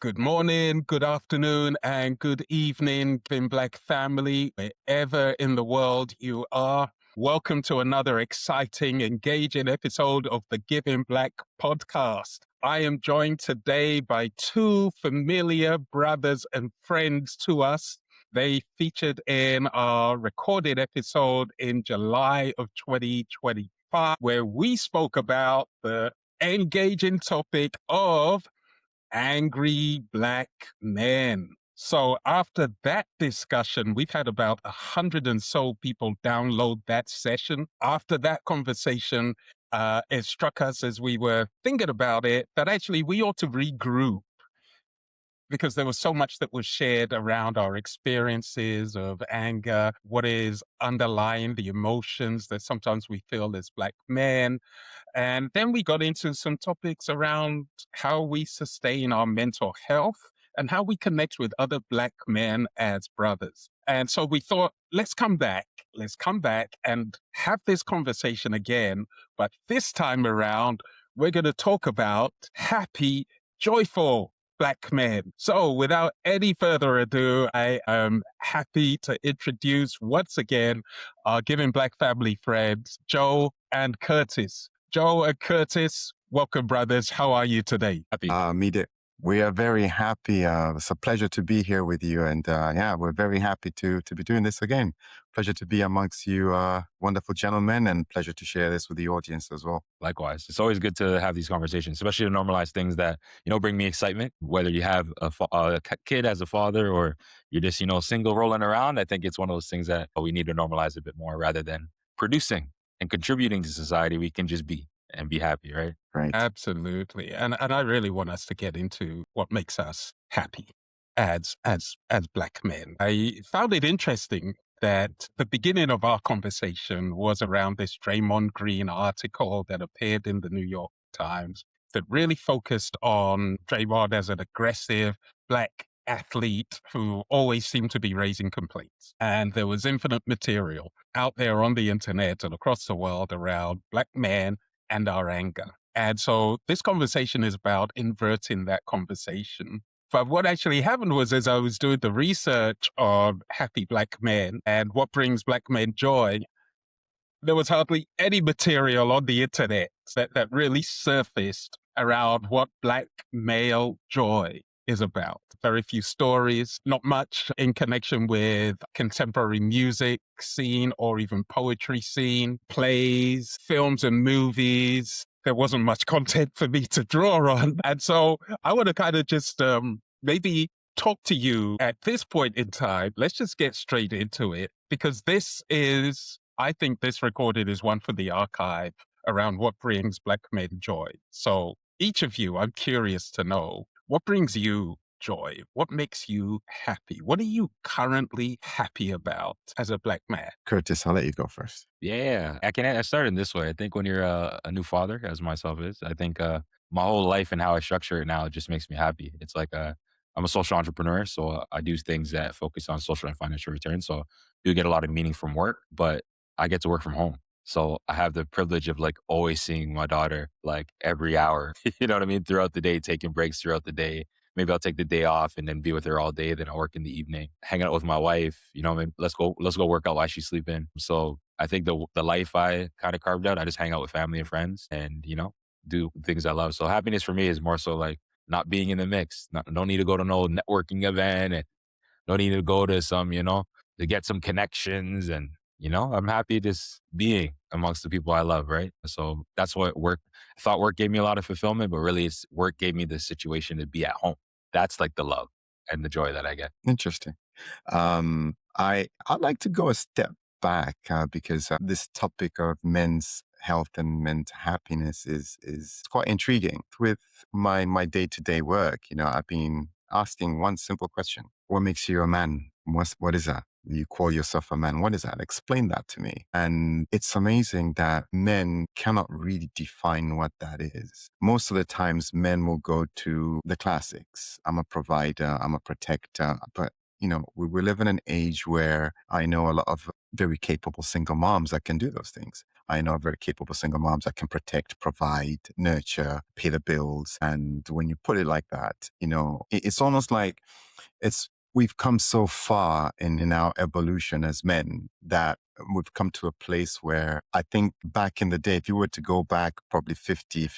Good morning, good afternoon, and good evening, Giving Black family, wherever in the world you are. Welcome to another exciting, engaging episode of the Giving Black podcast. I am joined today by two familiar brothers and friends to us. They featured in our recorded episode in July of 2025, where we spoke about the engaging topic of angry Black men. So after that discussion, we've had about 100 and so people download that session. After that conversation, it struck us as we were thinking about it that actually we ought to regroup because there was so much that was shared around our experiences of anger, what is underlying the emotions that sometimes we feel as Black men. And then we got into some topics around how we sustain our mental health and how we connect with other Black men as brothers. And so we thought, let's come back and have this conversation again. But this time around, we're going to talk about happy, joyful Black men. So without any further ado, I am happy to introduce once again our Giving Black family friends, Joe and Curtis. Joe and Curtis, welcome, brothers. How are you today? Happy. We are very happy. It's a pleasure to be here with you. And we're very happy to be doing this again. Pleasure to be amongst you wonderful gentlemen, and pleasure to share this with the audience as well. Likewise. It's always good to have these conversations, especially to normalize things that, bring me excitement, whether you have a kid as a father or you're just, single rolling around. I think it's one of those things that we need to normalize a bit more rather than producing and contributing to society. We can just be and be happy, right? Right. Absolutely. And I really want us to get into what makes us happy as Black men. I found it interesting that the beginning of our conversation was around this Draymond Green article that appeared in the New York Times that really focused on Draymond as an aggressive Black athlete who always seemed to be raising complaints. And there was infinite material out there on the internet and across the world around Black men and our anger. And so this conversation is about inverting that conversation. But what actually happened was, as I was doing the research on happy Black men and what brings Black men joy, there was hardly any material on the internet that really surfaced around what Black male joy is about. Very few stories, not much in connection with contemporary music scene or even poetry scene, plays, films and movies. There wasn't much content for me to draw on. And so I want to kind of just maybe talk to you at this point in time. Let's just get straight into it, because I think this recorded is one for the archive around what brings Black men joy. So each of you, I'm curious to know, what brings you joy? What makes you happy? What are you currently happy about as a Black man? Curtis, I'll let you go first. Yeah. I started this way. I think when you're a new father, as myself is, I think my whole life and how I structure it now, it just makes me happy. It's like I'm a social entrepreneur, so I do things that focus on social and financial return. So I do get a lot of meaning from work, but I get to work from home. So I have the privilege of like always seeing my daughter like every hour, you know what I mean? Throughout the day, taking breaks throughout the day. Maybe I'll take the day off and then be with her all day. Then I'll work in the evening, hang out with my wife, maybe let's go work out while she's sleeping. So I think the life I kind of carved out, I just hang out with family and friends and, do things I love. So happiness for me is more so like not being in the mix. No need to go to no networking event and no need to go to some, to get some connections. And, I'm happy just being amongst the people I love, right? So that's what I thought work gave me a lot of fulfillment, but really work gave me the situation to be at home. That's like the love and the joy that I get. Interesting. I'd like to go a step back because this topic of men's health and men's happiness is quite intriguing. With my day-to-day work, I've been asking one simple question: what makes you a man? What is that? You call yourself a man. What is that? Explain that to me. And it's amazing that men cannot really define what that is. Most of the times men will go to the classics. I'm a provider, I'm a protector, but we live in an age where I know a lot of very capable single moms that can do those things. I know very capable single moms that can protect, provide, nurture, pay the bills. And when you put it like that, it's almost like it's we've come so far in our evolution as men that we've come to a place where I think back in the day, if you were to go back probably 60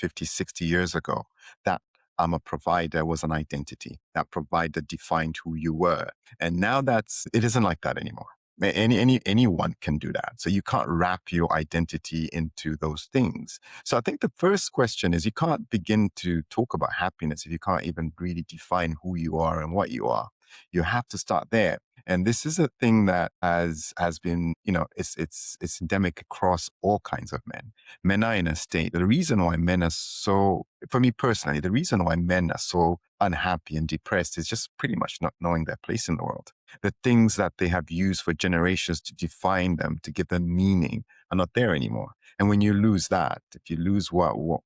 years ago, that I'm a provider was an identity. That provider defined who you were. And now it isn't like that anymore. Anyone can do that. So you can't wrap your identity into those things. So I think the first question is you can't begin to talk about happiness if you can't even really define who you are and what you are. You have to start there. And this is a thing that has been, it's endemic across all kinds of men. Men are in a state. The reason why men are so, for me personally, the reason why men are so unhappy and depressed is just pretty much not knowing their place in the world. The things that they have used for generations to define them, to give them meaning, are not there anymore. And when you lose that, if you lose your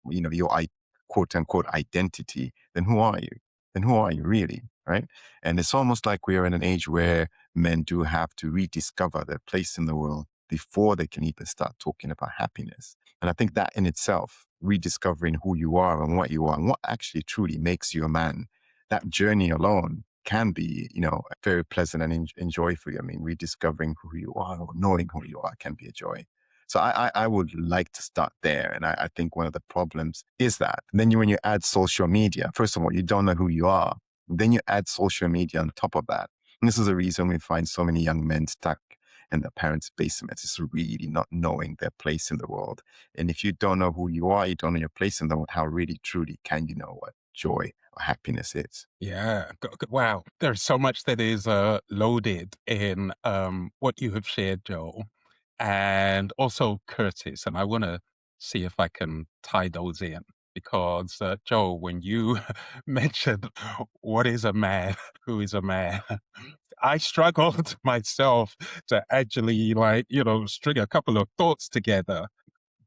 quote unquote identity, then who are you? Then who are you really? Right? And it's almost like we are in an age where men do have to rediscover their place in the world before they can even start talking about happiness. And I think that in itself, rediscovering who you are and what you are and what actually truly makes you a man, that journey alone can be, very pleasant and joyful. I mean, rediscovering who you are or knowing who you are can be a joy. So I would like to start there. And I think one of the problems is that. And then when you add social media, first of all, you don't know who you are. Then you add social media on top of that. And this is the reason we find so many young men stuck in their parents' basements. It's really not knowing their place in the world. And if you don't know who you are, you don't know your place in the world, how really truly can you know what joy or happiness is? Yeah. Wow. There's so much that is loaded in what you have shared, Joel, and also Curtis. And I want to see if I can tie those in because, Joel, when you mentioned what is a man, who is a man, I struggled myself to actually, string a couple of thoughts together.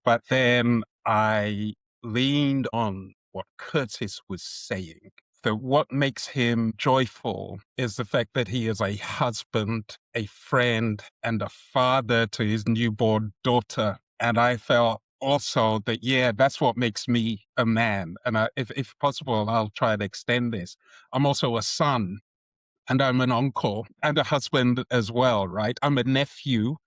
But then I leaned on what Curtis was saying. That what makes him joyful is the fact that he is a husband, a friend, and a father to his newborn daughter. And I felt also that, yeah, that's what makes me a man. And if possible, I'll try and extend this. I'm also a son and I'm an uncle and a husband as well, right? I'm a nephew.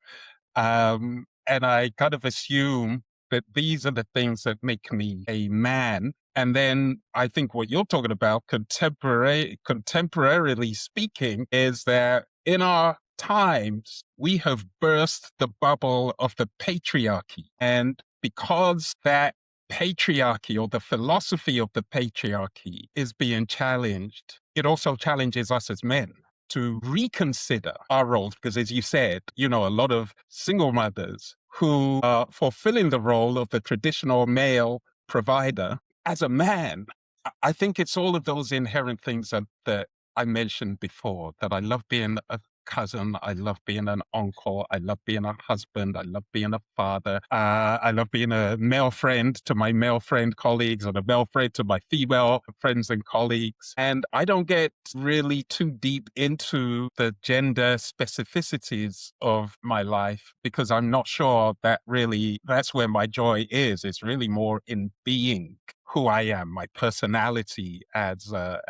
And I kind of assume that these are the things that make me a man. And then I think what you're talking about, contemporarily speaking, is that in our times, we have burst the bubble of the patriarchy. And because that patriarchy or the philosophy of the patriarchy is being challenged, it also challenges us as men to reconsider our roles. Because as you said, a lot of single mothers who are fulfilling the role of the traditional male provider as a man. I think it's all of those inherent things that I mentioned before, that I love being a cousin, I love being an uncle, I love being a husband, I love being a father, I love being a male friend to my male friend colleagues and a male friend to my female friends and colleagues. And I don't get really too deep into the gender specificities of my life because I'm not sure that's where my joy is. It's really more in being who I am, my personality as a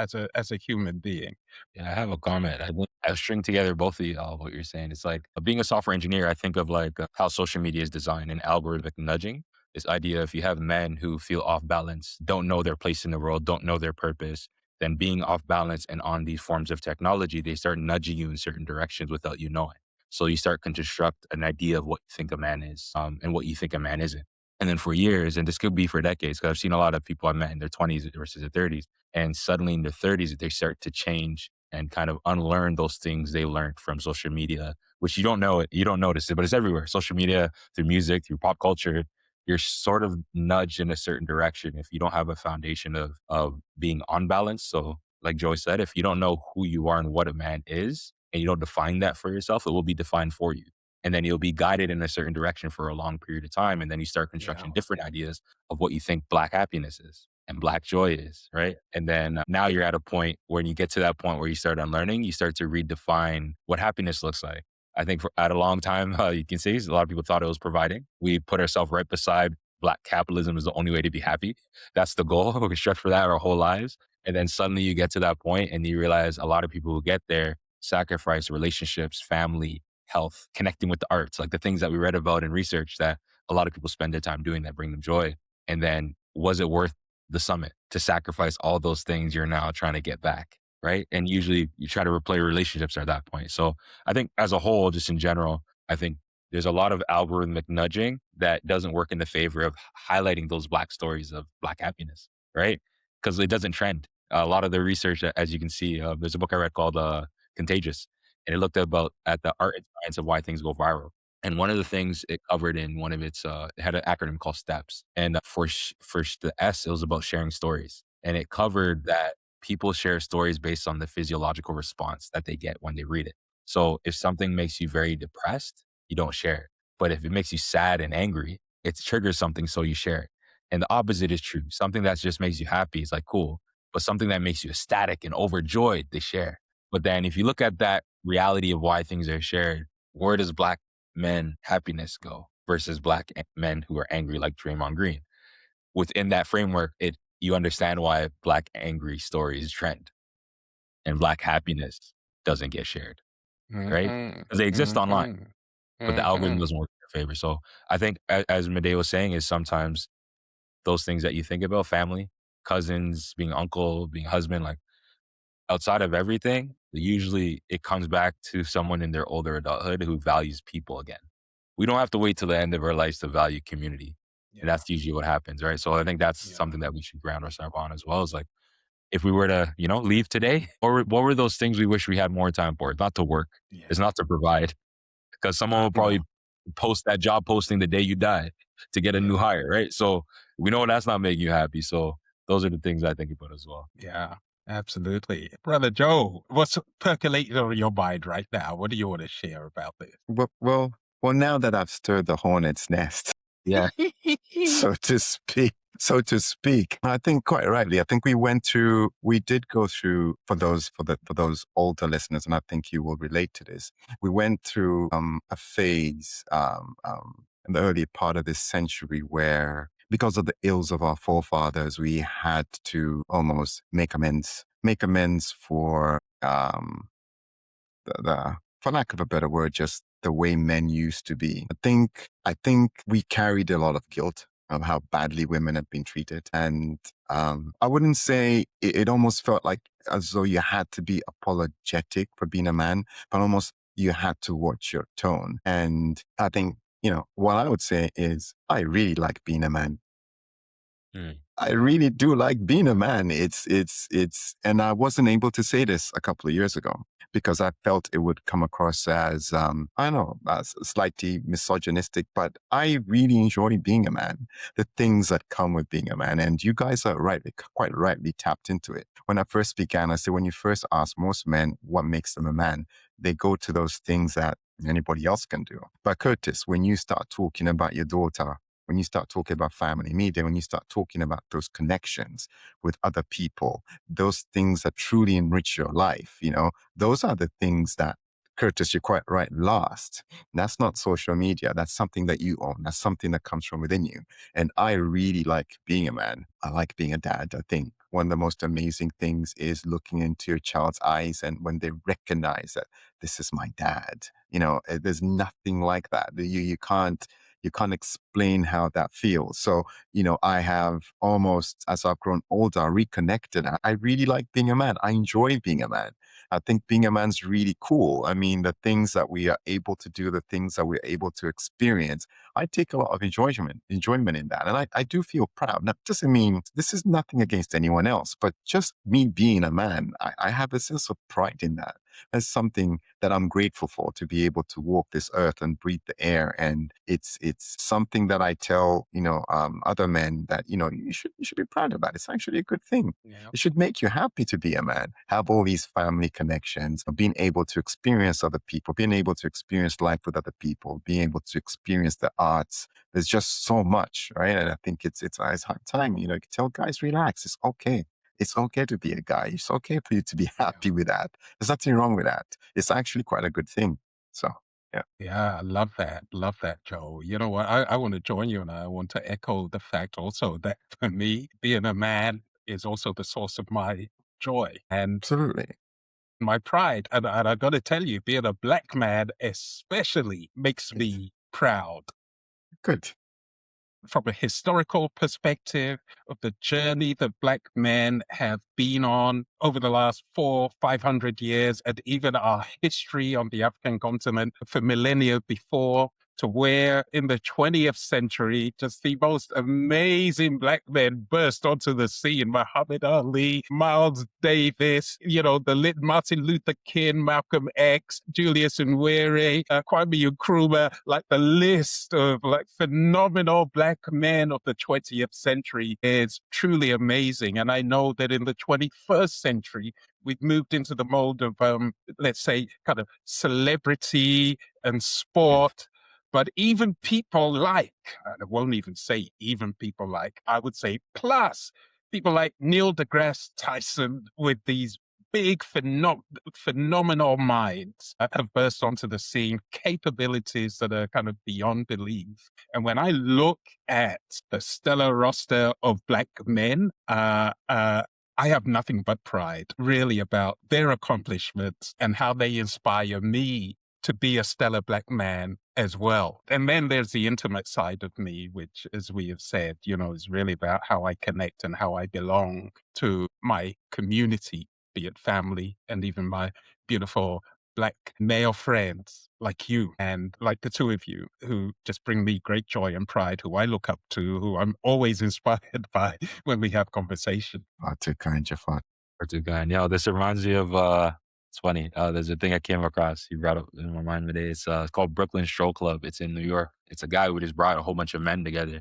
human being. Yeah, I have a comment. I string together both of y'all, what you're saying. It's like being a software engineer, I think of like how social media is designed and algorithmic nudging. This idea if you have men who feel off balance, don't know their place in the world, don't know their purpose, then being off balance and on these forms of technology, they start nudging you in certain directions without you knowing. So you start to construct an idea of what you think a man is and what you think a man isn't. And then for years, and this could be for decades, because I've seen a lot of people I met in their 20s versus their 30s, and suddenly in their 30s, they start to change and kind of unlearn those things they learned from social media, which you don't know it, you don't notice it, but it's everywhere. Social media, through music, through pop culture, you're sort of nudged in a certain direction if you don't have a foundation of being on balance. So, like Joey said, if you don't know who you are and what a man is, and you don't define that for yourself, it will be defined for you. And then you'll be guided in a certain direction for a long period of time. And then you start Yeah. constructing different ideas of what you think Black happiness is and Black joy is, right? And then now you're at a point when you get to that point where you start unlearning, you start to redefine what happiness looks like. I think at a long time, you can see a lot of people thought it was providing. We put ourselves right beside Black capitalism is the only way to be happy. That's the goal. We stretch for that our whole lives. And then suddenly you get to that point and you realize a lot of people who get there sacrifice relationships, family, health, connecting with the arts, like the things that we read about in research that a lot of people spend their time doing that bring them joy. And then was it worth the summit to sacrifice all those things you're now trying to get back? Right. And usually you try to replay relationships at that point. So I think as a whole, just in general, I think there's a lot of algorithmic nudging that doesn't work in the favor of highlighting those Black stories of Black happiness, right? Because it doesn't trend. A lot of the research, as you can see, there's a book I read called Contagious, and it looked about at the art and science of why things go viral. And one of the things it covered in one of its, it had an acronym called STEPS. And the S, it was about sharing stories. And it covered that people share stories based on the physiological response that they get when they read it. So if something makes you very depressed, you don't share it. But if it makes you sad and angry, it triggers something, so you share it. And the opposite is true. Something that just makes you happy is like cool, but something that makes you ecstatic and overjoyed, they share. But then if you look at that reality of why things are shared, where does Black men happiness go versus men who are angry like Draymond Green? Within that framework, you understand why Black angry stories trend and Black happiness doesn't get shared, right? Mhm. Because they exist online, Mhm. but the algorithm Mhm. doesn't work in their favor. So I think, as Medea was saying, is sometimes those things that you think about, family, cousins, being uncle, being husband, like outside of everything, usually it comes back to someone in their older adulthood who values people again. We don't have to wait till the end of our lives to value community. And Yeah. that's usually what happens, right? So I think that's Yeah. something that we should ground ourselves on as well. Is like, if we were to, leave today, or what were those things we wish we had more time for? It's not to work. It's Yeah. not to provide, because someone will No. probably post that job posting the day you die to get a new Yeah. hire, right? So we know that's not making you happy. So those are the things I think about as well. Yeah. Absolutely. Brother Joe, what's percolating on your mind right now? What do you want to share about this? Well, now that I've stirred the hornet's nest, Yeah. so to speak, I think quite rightly. I think we did go through, for those older listeners, and I think you will relate to this. We went through a phase in the early part of this century where, because of the ills of our forefathers, we had to almost make amends for for lack of a better word, just the way men used to be. I think we carried a lot of guilt of how badly women have been treated. And I wouldn't say it almost felt like as though you had to be apologetic for being a man, but almost you had to watch your tone. And I think, what I would say is I really like being a man. Mm. I really do like being a man. And I wasn't able to say this a couple of years ago because I felt it would come across as, I don't know, as slightly misogynistic, but I really enjoy being a man, the things that come with being a man. And you guys are quite rightly tapped into it. When I first began, I said, when you first ask most men what makes them a man, they go to those things that anybody else can do. But Curtis, when you start talking about your daughter, when you start talking about family media, when you start talking about those connections with other people, those things that truly enrich your life, those are the things that, Curtis, you're quite right, last. That's not social media. That's something that you own. That's something that comes from within you. And I really like being a man. I like being a dad. I think one of the most amazing things is looking into your child's eyes and when they recognize that this is my dad. There's nothing like that. You can't explain how that feels. So, I have almost, as I've grown older, reconnected. I really like being a man. I enjoy being a man. I think being a man's really cool. I mean, the things that we are able to do, the things that we're able to experience, I take a lot of enjoyment in that. And I do feel proud. That doesn't mean this is nothing against anyone else, but just me being a man, I have a sense of pride in that. That's something that I'm grateful for, to be able to walk this earth and breathe the air. And it's something that I tell, other men that, you should be proud of that. It's actually a good thing. Yeah. It should make you happy to be a man, have all these family connections, being able to experience other people, being able to experience life with other people, being able to experience the arts. There's just so much, right? And I think it's hard time. You can tell guys, relax. It's okay. It's okay to be a guy. It's okay for you to be Yeah. happy with that. There's nothing wrong with that. It's actually quite a good thing. So, Yeah, Yeah, I love that. Love that, Joe. You know what? I want to join you and I want to echo the fact also that for me, being a man is also the source of my joy and absolutely. my pride. And I got to tell you, being a black man especially makes Yes. me proud Good. from a historical perspective of the journey that black men have been on over the last 400-500 years, and even our history on the African continent for millennia before, to where in the 20th century, just the most amazing black men burst onto the scene. Muhammad Ali, Miles Davis, the Martin Luther King, Malcolm X, Julius Nyerere, Kwame Nkrumah, like the list of like phenomenal black men of the 20th century is truly amazing. And I know that in the 21st century, we've moved into the mold of, let's say, kind of celebrity and Yes. sport. But even people like, I won't even say even people like, I would say plus people like Neil deGrasse Tyson with these big phenomenal minds have burst onto the scene, capabilities that are kind of beyond belief. And when I look at the stellar roster of black men, I have nothing but pride, really, about their accomplishments and how they inspire me to be a stellar black man as well. And then there's the intimate side of me, which, as we have said, is really about how I connect and how I belong to my community, be it family and even my beautiful black male friends like you and like the two of you who just bring me great joy and pride, who I look up to, who I'm always inspired by when we have conversation. Far too kind, Jafar. Or two guy. Yo, this reminds me of it's funny. There's a thing I came across. You brought up in my mind today. It's called Brooklyn Stroll Club. It's in New York. It's a guy who just brought a whole bunch of men together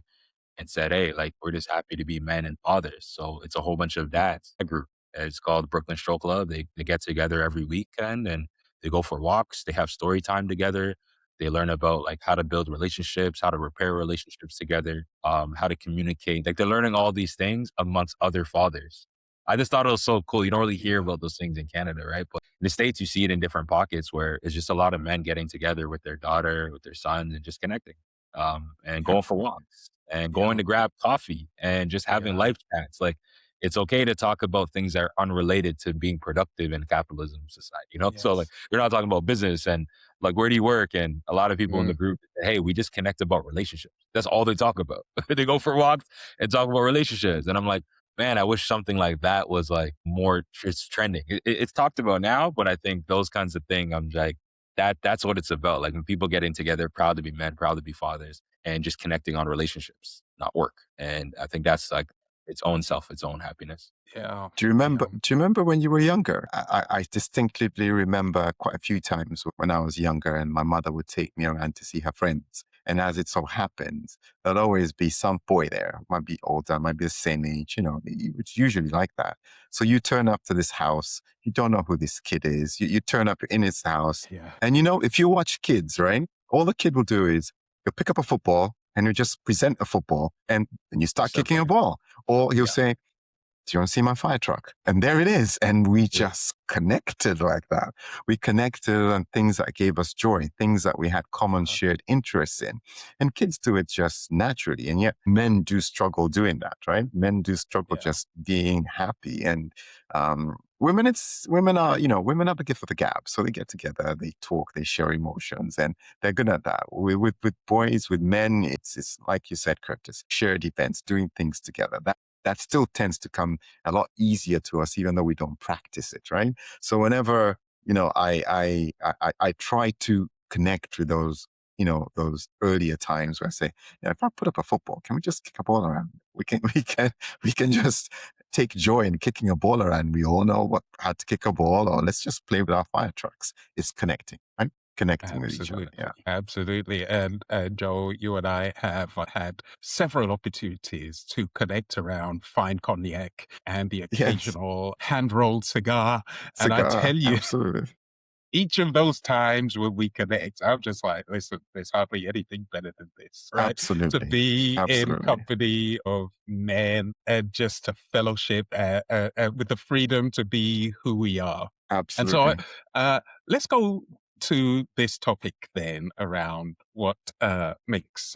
and said, "Hey, like we're just happy to be men and fathers." So it's a whole bunch of dads. A group. It's called Brooklyn Stroll Club. They get together every weekend and they go for walks. They have story time together. They learn about like how to build relationships, how to repair relationships together, how to communicate. Like they're learning all these things amongst other fathers. I just thought it was so cool. You don't really hear Yeah. about those things in Canada, right? But in the States, you see it in different pockets where it's just a lot of men getting together with their daughter, with their son, and just connecting, and Yeah. going for walks and going Yeah. to grab coffee and just having Yeah. life chats. Like it's okay to talk about things that are unrelated to being productive in capitalism society, you know? So like Yes. you're not talking about business and like where do you work? And a lot of people in the Mm. group, hey, we just connect about relationships. That's all they talk about. They go for walks and talk about relationships. And I'm like, man, I wish something like that was like more just trending. It's talked about now, but I think those kinds of things, I'm like, that's what it's about. Like when people getting together, proud to be men, proud to be fathers, and just connecting on relationships, not work. And I think that's like its own self, its own happiness. Yeah. Do you remember? Yeah. Do you remember when you were younger? I distinctively remember quite a few times when I was younger, and my mother would take me around to see her friends. And as it so happens, there'll always be some boy there. Might be older, might be the same age. It's usually like that. So you turn up to this house. You don't know who this kid is. You turn up in his house, Yeah. and if you watch kids, right, all the kid will do is he'll pick up a football and he'll just present a football, and then you start kicking a Simply. ball, or he'll Yeah. say, do you want to see my fire truck? And there it is. And we Yeah. just connected like that. We connected on things that gave us joy, things that we had common Uh, shared interests in. And kids do it just naturally. And yet men do struggle doing that, right? Men do struggle Yeah. just being happy. And women are the gift of the gab. So they get together, they talk, they share emotions, and they're good at that. With boys, with men, it's like you said, Curtis, shared events, doing things together. That still tends to come a lot easier to us, even though we don't practice it, right? So whenever I try to connect with those earlier times where I say, if I put up a football, can we just kick a ball around? We can just take joy in kicking a ball around. We all know how to kick a ball, or let's just play with our fire trucks. It's connecting, right? Connecting with each other. Yeah. Absolutely. Absolutely. And Joe, you and I have had several opportunities to connect around fine cognac and the Yes. occasional hand-rolled cigar. And I Cigar. tell you, Absolutely. each of those times when we connect, I'm just like, listen, there's hardly anything better than this, right? To Absolutely. be in Absolutely. company of men and just to fellowship with the freedom to be who we are. And so Absolutely. let's go to this topic then around what makes,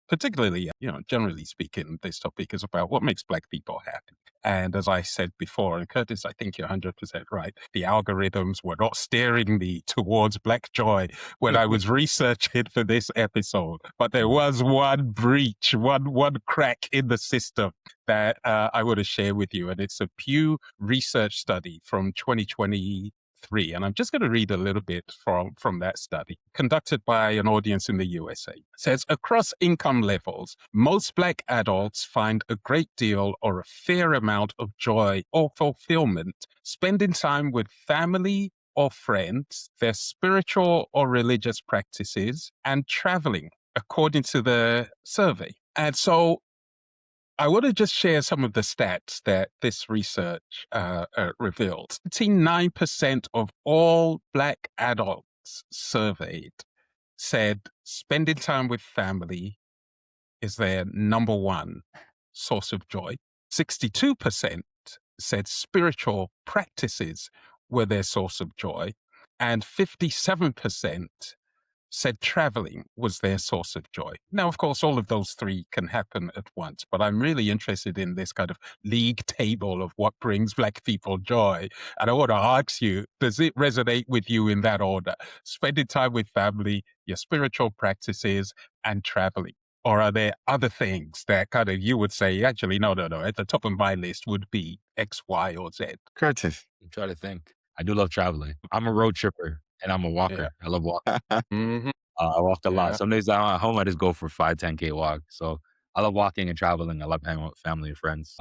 particularly, generally speaking, this topic is about what makes Black people happy. And as I said before, and Curtis, I think you're 100% right, the algorithms were not steering me towards Black joy when I was researching for this episode. But there was one breach, one crack in the system that I want to share with you. And it's a Pew Research study from 2023. And I'm just going to read a little bit from that study conducted by an audience in the USA. It says, across income levels, most Black adults find a great deal or a fair amount of joy or fulfillment spending time with family or friends, their spiritual or religious practices, and traveling, according to the survey. And so I want to just share some of the stats that this research revealed. 9% of all Black adults surveyed said spending time with family is their number one source of joy. 62% said spiritual practices were their source of joy. And 57% said traveling was their source of joy. Now, of course, all of those three can happen at once, but I'm really interested in this kind of league table of what brings Black people joy. And I want to ask you, does it resonate with you in that order? Spending time with family, your spiritual practices, and traveling? Or are there other things that kind of you would say, actually, no, at the top of my list would be X, Y, or Z? Curtis. I'm trying to think. I do love traveling. I'm a road tripper and I'm a walker. Yeah. I love walking. Mm-hmm. I walk a lot. Yeah. Some days I'm at home, I just go for 5, 10K walk. So I love walking and traveling. I love hanging out with family and friends.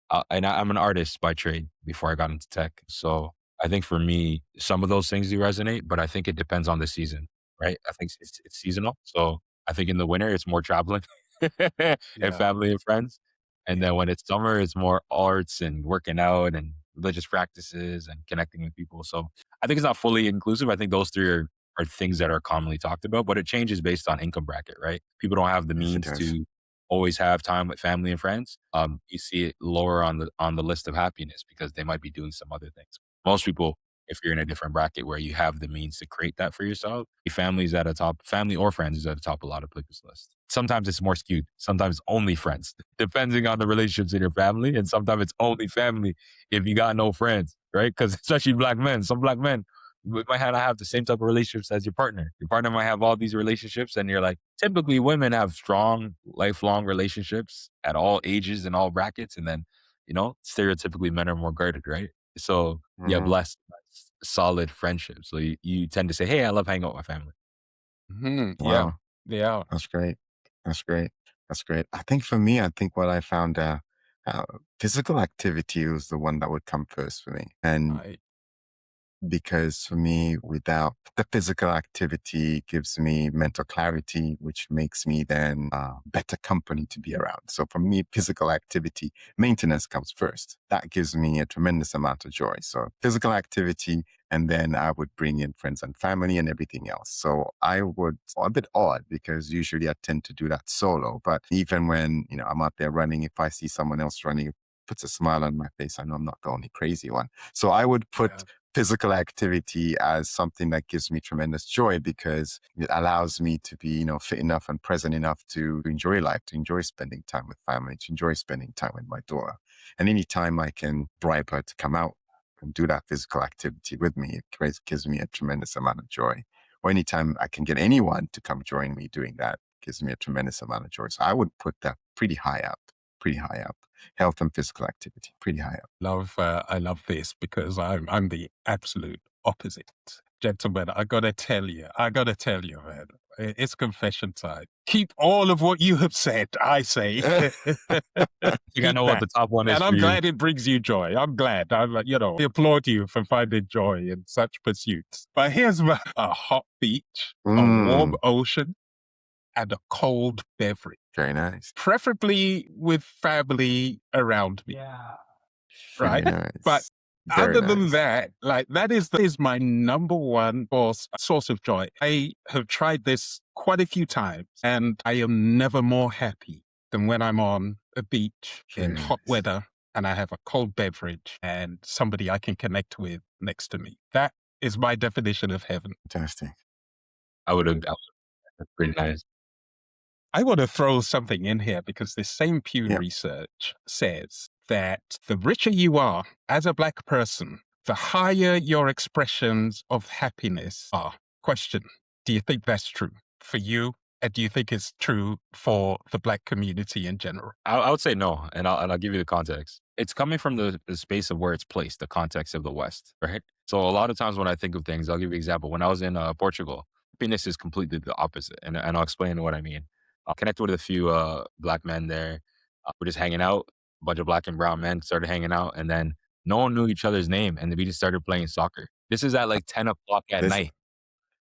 I'm an artist by trade before I got into tech. So I think for me, some of those things do resonate, but I think it depends on the season, right? I think it's seasonal. So I think in the winter, it's more traveling and Yeah. family and friends. And then when it's summer, it's more arts and working out and religious practices and connecting with people. So I think it's not fully inclusive. I think those three are things that are commonly talked about, but it changes based on income bracket, right? People don't have the Yes, it means does. to always have time with family and friends. You see it lower on the list of happiness because they might be doing some other things. Most people, if you're in a different bracket where you have the means to create that for yourself, your family's at a top, family or friends is at the top of a lot of people's lists. Sometimes it's more skewed. Sometimes only friends, depending on the relationships in your family. And sometimes it's only family if you got no friends, right? Because especially Black men, some Black men might not have the same type of relationships as your partner. Your partner might have all these relationships, and you're like, typically women have strong, lifelong relationships at all ages and all brackets. And then, stereotypically men are more guarded, right? So you have Mhm. less solid friendships. So you tend to say, hey, I love hanging out with my family. Mm-hmm. Yeah. Wow. Yeah. That's great. That's great. That's great. I think for me, I think what I found, physical activity was the one that would come first for me. And Right. because for me, without the physical activity gives me mental clarity, which makes me then better company to be around. So for me, physical activity maintenance comes first. That gives me a tremendous amount of joy. So physical activity, and then I would bring in friends and family and everything else. So I would, a bit odd because usually I tend to do that solo. But even when, I'm out there running, if I see someone else running, it puts a smile on my face. I know I'm not the only crazy one. So I would put Yeah. physical activity as something that gives me tremendous joy because it allows me to be, fit enough and present enough to enjoy life, to enjoy spending time with family, to enjoy spending time with my daughter. And anytime I can bribe her to come out and do that physical activity with me, it gives me a tremendous amount of joy. Or anytime I can get anyone to come join me doing that, gives me a tremendous amount of joy. So I would put that pretty high up. Health and physical activity, pretty high up. I love this because I'm the absolute opposite. Gentlemen, I gotta tell you, man, it's confession time. Keep all of what you have said, I say. I think I Keep know what that. the top one is And for I'm you. glad it brings you joy. I'm glad. I applaud you for finding joy in such pursuits. But here's a hot beach, a warm ocean, and a cold beverage. Very nice. Preferably with family around me. Yeah. Very Right? nice. But Very other than nice. that, that is my number one source of joy. I have tried this quite a few times, and I am never more happy than when I'm on a beach in Very hot nice. weather and I have a cold beverage and somebody I can connect with next to me. That is my definition of heaven. Fantastic. That's pretty nice. I want to throw something in here because this same Pew Yeah. Research says that the richer you are as a Black person, the higher your expressions of happiness are. Question, do you think that's true for you? And do you think it's true for the Black community in general? I would say no, and I'll give you the context. It's coming from the space of where it's placed, the context of the West, right? So a lot of times when I think of things, I'll give you an example. When I was in Portugal, happiness is completely the opposite, and I'll explain what I mean. I connected with a few Black men there. We're just hanging out. A bunch of Black and brown men started hanging out, and then no one knew each other's name, and we just started playing soccer. This is at like 10 o'clock at There's night.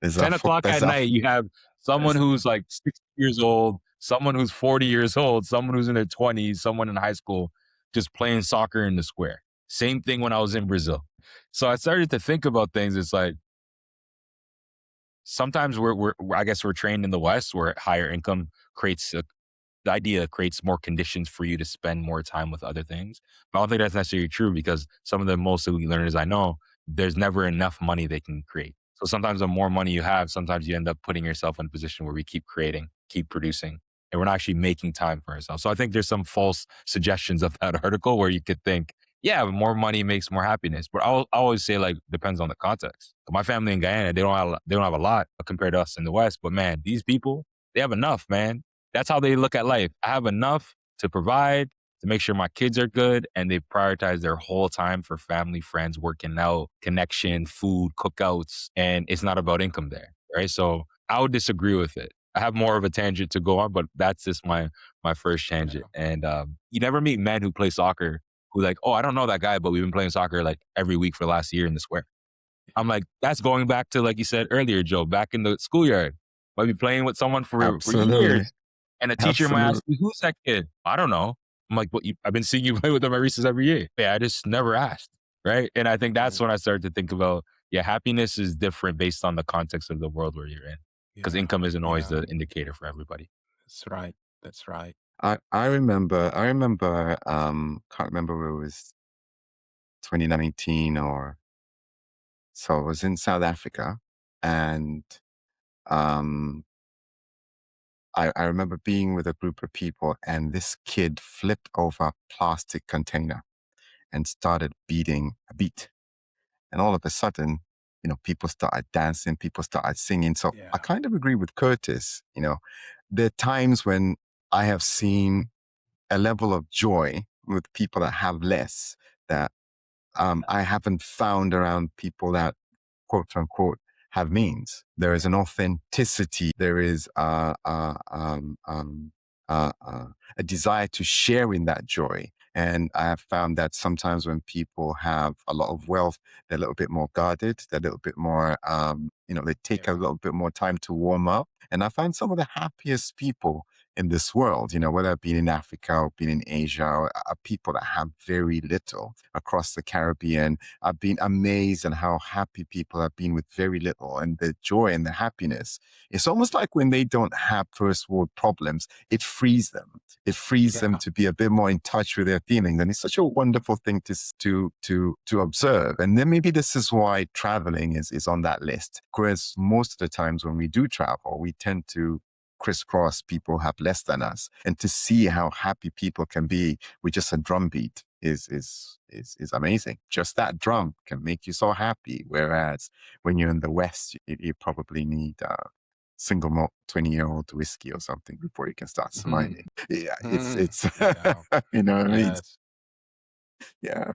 there's a 10 o'clock there's at a night, you have someone there's, who's like 60 years old, someone who's 40 years old, someone who's in their 20s, someone in high school, just playing soccer in the square. Same thing when I was in Brazil. So I started to think about things. It's like sometimes I guess we're trained in the West where higher income creates the idea creates more conditions for you to spend more time with other things. But I don't think that's necessarily true because some of the most elite learners I know, there's never enough money they can create. So sometimes the more money you have, sometimes you end up putting yourself in a position where we keep creating, keep producing, and we're not actually making time for ourselves. So I think there's some false suggestions of that article where you could think, yeah, more money makes more happiness. But I always say like depends on the context. My family in Guyana, they don't have a lot compared to us in the West. But man, these people, they have enough, man. That's how they look at life. I have enough to provide, to make sure my kids are good, and they prioritize their whole time for family, friends, working out, connection, food, cookouts, and it's not about income there, right? So I would disagree with it. I have more of a tangent to go on, but that's just my first tangent. Yeah. And you never meet men who play soccer who like, oh, I don't know that guy, but we've been playing soccer like every week for the last year in the square. I'm like, that's going back to like you said earlier, Joe, back in the schoolyard. Might be playing with someone for absolutely, years. And a teacher might absolutely. ask me, who's that kid? I don't know. I'm like, but I've been seeing you play with them at recess every year. Yeah, I just never asked. Right. And I think that's Mm, when I started to think about, yeah, happiness is different based on the context of the world where you're in. Because yeah, income isn't always yeah, the indicator for everybody. that's right. That's right. I remember, can't remember where it was, 2019 or so. I was in South Africa, and um, I remember being with a group of people, and this kid flipped over a plastic container and started beating a beat. And all of a sudden, people started dancing, people started singing. So I Yeah. kind of agree with Curtis. There are times when I have seen a level of joy with people that have less that I haven't found around people that quote unquote have means. There is an authenticity. There is a desire to share in that joy. And I have found that sometimes when people have a lot of wealth, they're a little bit more guarded. They're a little bit more, they take a Yeah. little bit more time to warm up. And I find some of the happiest people in this world, whether I've been in Africa or been in Asia, are people that have very little across the Caribbean. I've been amazed at how happy people have been with very little, and the joy and the happiness. It's almost like when they don't have first world problems, it frees them. It frees them Yeah. to be a bit more in touch with their feelings, and it's such a wonderful thing to observe. And then maybe this is why traveling is on that list, because most of the times when we do travel, we tend to crisscross people have less than us, and to see how happy people can be with just a drum beat is amazing. Just that drum can make you so happy. Whereas when you're in the West, you probably need single malt 20-year-old whiskey or something before you can start Mhm. smiling. Yeah, Mm, it's yeah. you know what I mean? Yes. Yeah,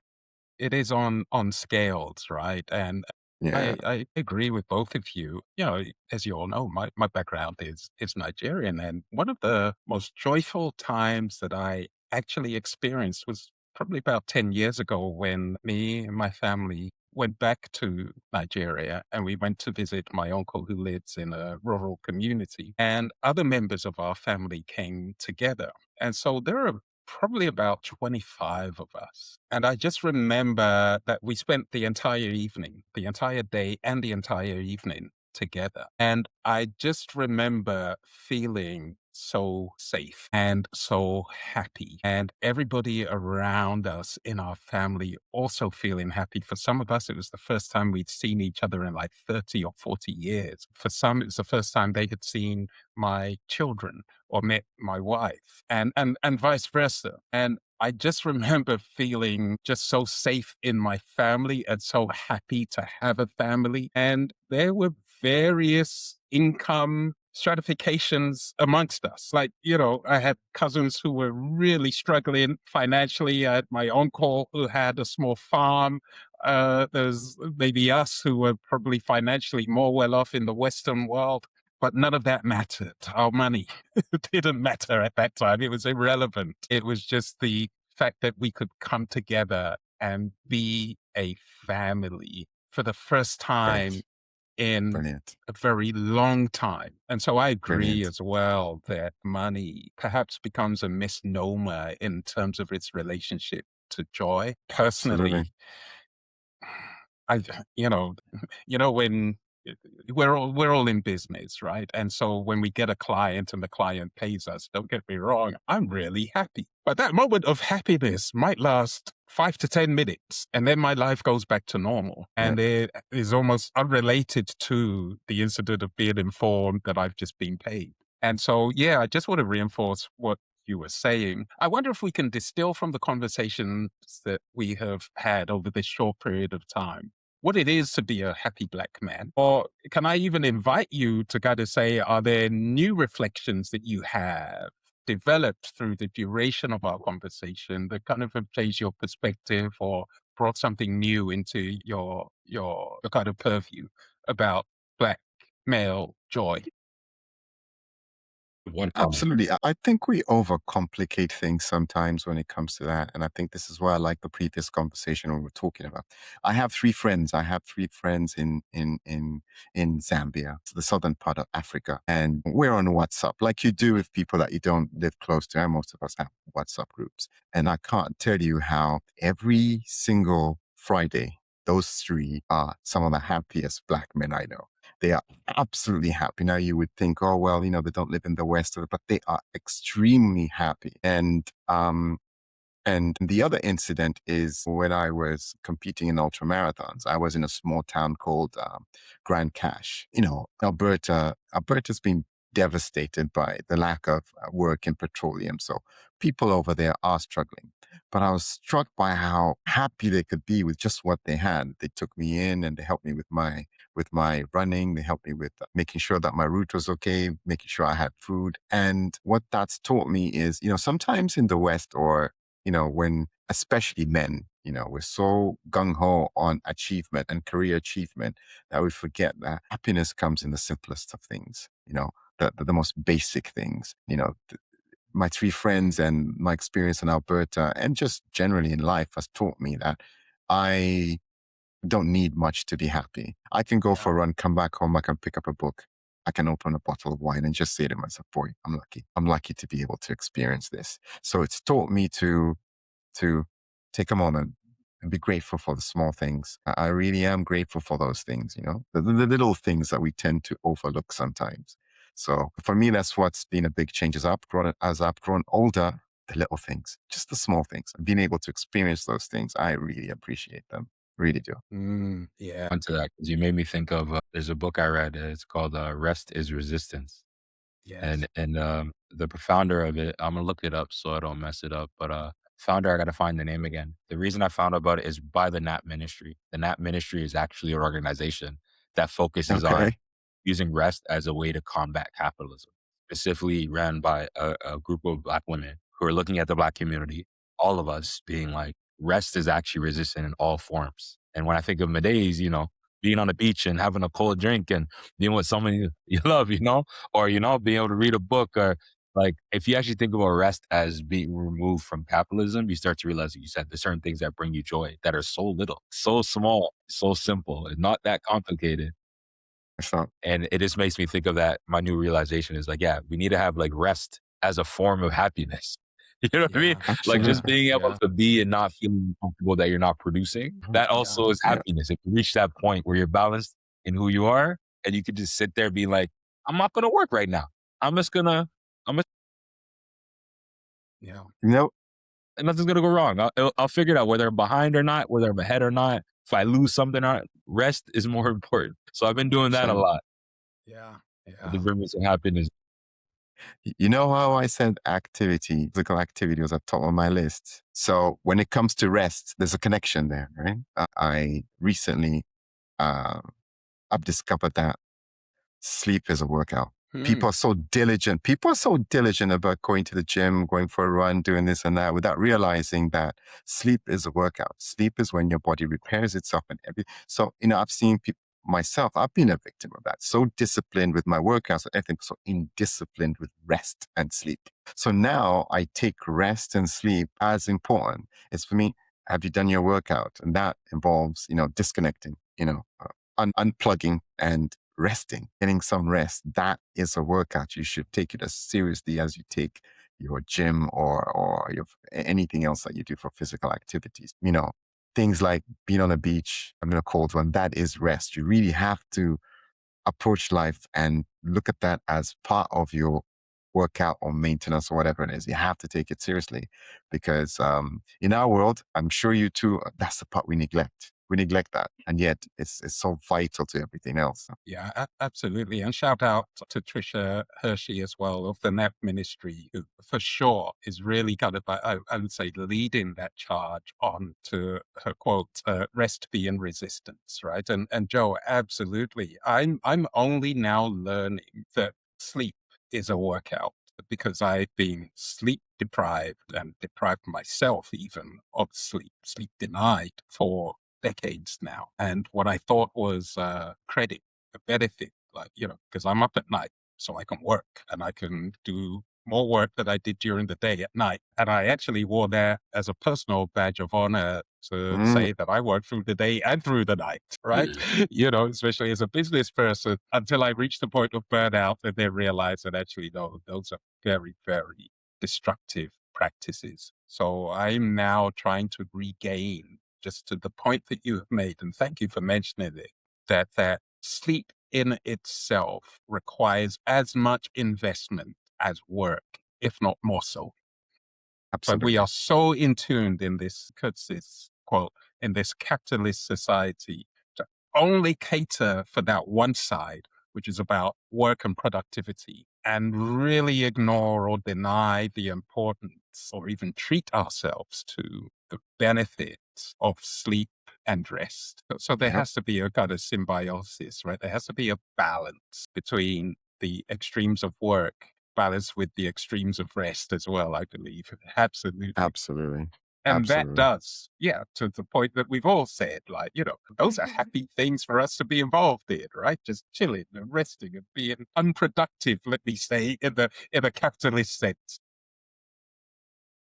It is on scales, right? And yeah. I agree with both of you. You know, as you all know, my background is Nigerian, and one of the most joyful times that I actually experienced was probably about 10 years ago when me and my family went back to Nigeria and we went to visit my uncle who lives in a rural community, and other members of our family came together. And so there are probably about 25 of us. And I just remember that we spent the entire evening, the entire day and the entire evening together. And I just remember feeling so safe and so happy. And everybody around us in our family also feeling happy. For some of us, it was the first time we'd seen each other in like 30 or 40 years. For some, it's the first time they had seen my children or met my wife, and vice versa. And I just remember feeling just so safe in my family and so happy to have a family. And there were various income stratifications amongst us. Like, I had cousins who were really struggling financially. I had my uncle who had a small farm. There's maybe us who were probably financially more well off in the Western world. But none of that mattered. Our money didn't matter at that time. It was irrelevant. It was just the fact that we could come together and be a family for the first time Right. in Brilliant. a very long time. And so I agree Brilliant. as well that money perhaps becomes a misnomer in terms of its relationship to joy. Absolutely. Personally, I, you know, when we're all in business, right? And so when we get a client and the client pays us, don't get me wrong, I'm really happy. But that moment of happiness might last 5 to 10 minutes, and then my life goes back to normal. Yeah. And it is almost unrelated to the incident of being informed that I've just been paid. And so, yeah, I just want to reinforce what you were saying. I wonder if we can distill from the conversations that we have had over this short period of time what it is to be a happy Black man. Or can I even invite you to kind of say, are there new reflections that you have developed through the duration of our conversation that kind of have changed your perspective or brought something new into your kind of purview about Black male joy? One comment. Absolutely. I think we overcomplicate things sometimes when it comes to that. And I think this is why I like the previous conversation we were talking about. I have three friends. I have three friends in Zambia, the southern part of Africa. And we're on WhatsApp, like you do with people that you don't live close to. And most of us have WhatsApp groups. And I can't tell you how every single Friday, those three are some of the happiest Black men I know. They are absolutely happy. Now you would think, oh well, they don't live in the West, but they are extremely happy. And the other incident is when I was competing in ultra marathons. I was in a small town called Grand Cache. Alberta's been devastated by the lack of work in petroleum. So people over there are struggling. But I was struck by how happy they could be with just what they had. They took me in and they helped me with my running. They helped me with making sure that my route was okay, making sure I had food. And what that's taught me is, sometimes in the West or when especially men, we're so gung ho on achievement and career achievement that we forget that happiness comes in the simplest of things, the most basic things, my three friends and my experience in Alberta and just generally in life has taught me that I don't need much to be happy. I can go for a run, come back home, I can pick up a book. I can open a bottle of wine and just say to myself, boy, I'm lucky. I'm lucky to be able to experience this. So it's taught me to take a moment and be grateful for the small things. I really am grateful for those things, the little things that we tend to overlook sometimes. So for me, that's what's been a big change as I've grown older, the little things, just the small things, and being able to experience those things. I really appreciate them. Really do. Yeah. Onto that, because you made me think of there's a book I read. It's called "Rest is Resistance," Yes. and the founder of it, I'm gonna look it up so I don't mess it up. But founder, I gotta find the name again. The reason I found out about it is by the Nat Ministry. The Nat Ministry is actually an organization that focuses on Okay. using rest as a way to combat capitalism, specifically ran by a group of Black women who are looking at the Black community, all of us being like, rest is actually resistant in all forms. And when I think of my days, being on the beach and having a cold drink and being with someone you love, or, being able to read a book or like, if you actually think about rest as being removed from capitalism, you start to realize, like you said, there's certain things that bring you joy that are so little, so small, so simple, and not that complicated. So, And it just makes me think of that. My new realization is like, yeah, we need to have like rest as a form of happiness. You know what I mean? Yeah. Like just absolutely. being able Yeah. to be and not feeling comfortable that you're not producing. That Yeah. also is Yeah. happiness. If you reach that point where you're balanced in who you are and you could just sit there and be like, I'm not going to work right now. I'm just going to I'm a, Yeah. You know, and nothing's gonna go wrong. I'll figure it out whether I'm behind or not, whether I'm ahead or not. If I lose something or not, rest is more important. So I've been doing that a same. lot Yeah. to Yeah. bring me some happiness. You know how I said activity, physical activity was at top of my list. So when it comes to rest, there's a connection there, right? I recently, uh, I've discovered that sleep is a workout. Hmm. People are so diligent. People are so diligent about going to the gym, going for a run, doing this and that without realizing that sleep is a workout. Sleep is when your body repairs itself and everything. So, I've seen people myself, I've been a victim of that. So disciplined with my workouts and everything, so indisciplined with rest and sleep. So now I take rest and sleep as important. It's for me, have you done your workout? And that involves, disconnecting, unplugging and resting, getting some rest. That is a workout. You should take it as seriously as you take your gym or anything else that you do for physical activities. Things like being on a beach, I'm in a cold one, that is rest. You really have to approach life and look at that as part of your workout or maintenance or whatever it is. You have to take it seriously because in our world, I'm sure you too, that's the part we neglect. We neglect that. And yet it's so vital to everything else. Yeah, absolutely. And shout out to Trisha Hershey as well of the NAP ministry, who for sure is really kind of, I would say, leading that charge on to her quote, rest being resistance, right? And Joe, absolutely. I'm only now learning that sleep is a workout because I've been sleep deprived and deprived myself even of sleep denied for decades now. And what I thought was credit, a benefit, like, because I'm up at night, so I can work and I can do more work that I did during the day at night. And I actually wore that as a personal badge of honor to Mm, say that I work through the day and through the night, right? Especially as a business person, until I reached the point of burnout and then realized that actually, no, those are very, very destructive practices. So I'm now trying to regain, just to the point that you have made, and thank you for mentioning it, that sleep in itself requires as much investment as work, if not more so. But we absolutely. are so in tuned in this, Curtis quote, in this capitalist society to only cater for that one side, which is about work and productivity, and really ignore or deny the importance or even treat ourselves to the benefits of sleep and rest. So there Yep. has to be a kind of symbiosis, right? There has to be a balance between the extremes of work balanced with the extremes of rest as well, I believe. Absolutely. Absolutely. And that Absolutely. does, yeah, to the point that we've all said, like, those are happy things for us to be involved in, right? Just chilling and resting and being unproductive, let me say, in a capitalist sense.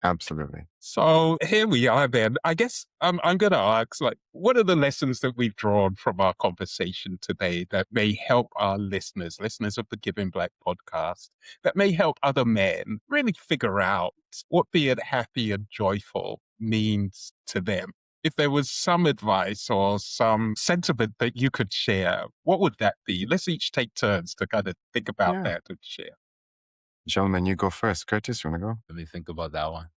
Absolutely. So here we are then. I guess I'm going to ask, like, what are the lessons that we've drawn from our conversation today that may help our listeners of the Giving Black podcast, that may help other men really figure out what being happy and joyful means to them? If there was some advice or some sentiment that you could share, what would that be? Let's each take turns to kind of think about Yeah. that and share. Gentlemen, you go first. Curtis, you want to go? Let me think about that one.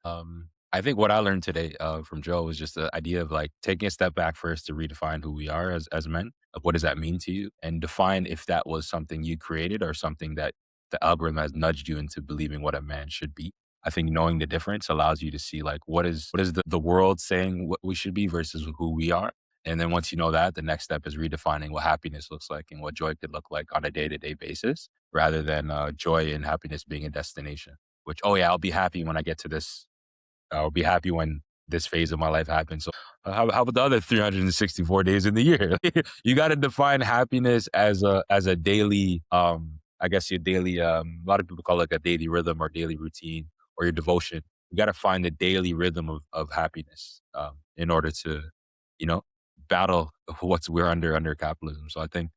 I think what I learned today from Joe was just the idea of like taking a step back first to redefine who we are as men. Like, what does that mean to you? And define if that was something you created or something that the algorithm has nudged you into believing what a man should be. I think knowing the difference allows you to see like what is the world saying what we should be versus who we are. And then once you know that, the next step is redefining what happiness looks like and what joy could look like on a day-to-day basis, rather than joy and happiness being a destination. Which, oh yeah, I'll be happy when I get to this. I'll be happy when this phase of my life happens. So how about the other 364 days in the year? You got to define happiness as a daily, I guess your daily, a lot of people call it like a daily rhythm or daily routine or your devotion. You got to find the daily rhythm of happiness in order to, you know, battle what's we're under capitalism. So I think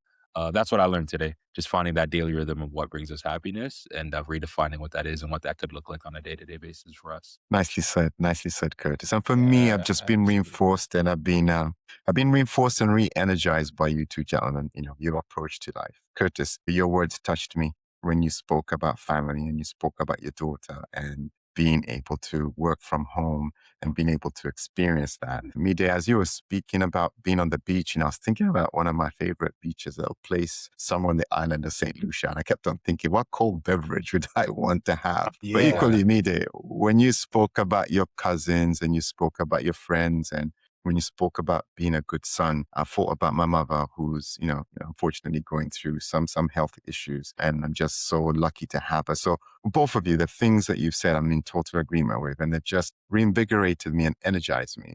that's what I learned today. Just finding that daily rhythm of what brings us happiness and redefining what that is and what that could look like on a day-to-day basis for us. Nicely said. Nicely said, Curtis. And for me, I've Yeah, just been absolutely. reinforced and I've been reinforced and re-energized by you two gentlemen, your approach to life. Curtis, your words touched me. when you spoke about family and you spoke about your daughter and being able to work from home and being able to experience that. Mide, as you were speaking about being on the beach, I was thinking about one of my favorite beaches, a place somewhere on the island of St. Lucia. And I kept on thinking, what cold beverage would I want to have? But Yeah. equally, Mide, when you spoke about your cousins and you spoke about your friends and when you spoke about being a good son, I thought about my mother, who's, unfortunately going through some health issues, and I'm just so lucky to have her. So both of you, the things that you've said, I'm in total agreement with, and they've just reinvigorated me and energized me.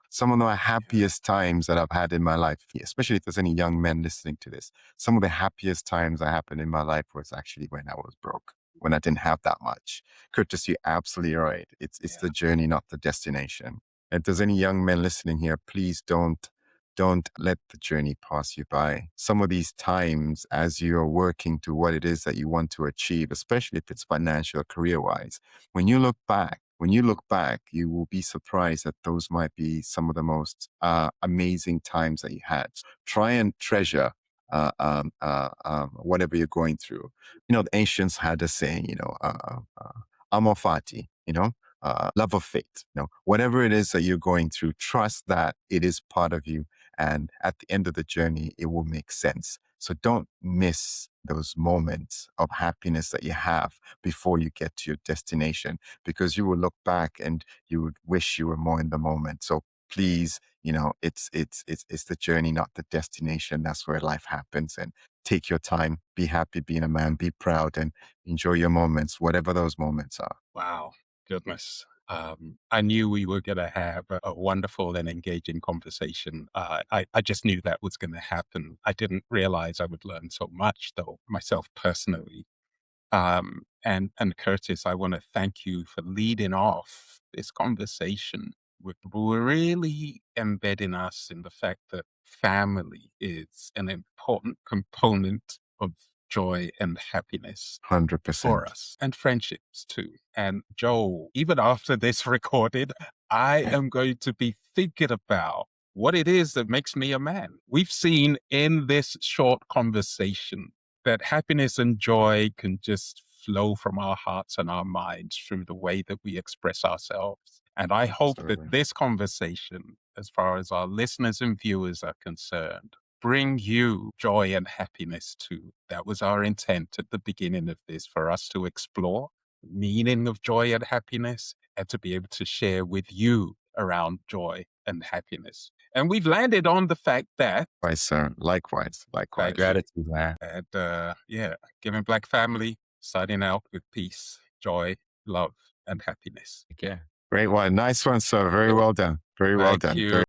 Some of the happiest times that I've had in my life, especially if there's any young men listening to this, some of the happiest times that happened in my life was actually when I was broke, when I didn't have that much. Curtis, you're absolutely right. It's the journey, not the destination. If there's any young men listening here, please don't let the journey pass you by. Some of these times, as you're working to what it is that you want to achieve, especially if it's financial, career-wise, when you look back, you will be surprised that those might be some of the most amazing times that you had. Try and treasure whatever you're going through. The ancients had a saying, amor fati, love of fate, whatever it is that you're going through, trust that it is part of you. And at the end of the journey, it will make sense. So don't miss those moments of happiness that you have before you get to your destination, because you will look back and you would wish you were more in the moment. So please, it's the journey, not the destination. That's where life happens. And take your time, be happy being a man, be proud, and enjoy your moments, whatever those moments are. Wow, goodness. I knew we were going to have a wonderful and engaging conversation. I just knew that was going to happen. I didn't realize I would learn so much, though, myself personally. And Curtis, I want to thank you for leading off this conversation with really embedding us in the fact that family is an important component of joy and happiness 100%. for us, and friendships too. And Joel, even after this recorded, I am going to be thinking about what it is that makes me a man. We've seen in this short conversation that happiness and joy can just flow from our hearts and our minds through the way that we express ourselves. And I hope that Absolutely. this conversation, as far as our listeners and viewers are concerned, bring you joy and happiness too. That was our intent at the beginning of this, for us to explore the meaning of joy and happiness and to be able to share with you around joy and happiness. And we've landed on the fact that Likewise, sir. Likewise. Thank you. Gratitude, man. And Giving Black Family, signing out with peace, joy, love, and happiness. Take care. Great one. Nice one, sir. Very well done. Very well Thank done. you.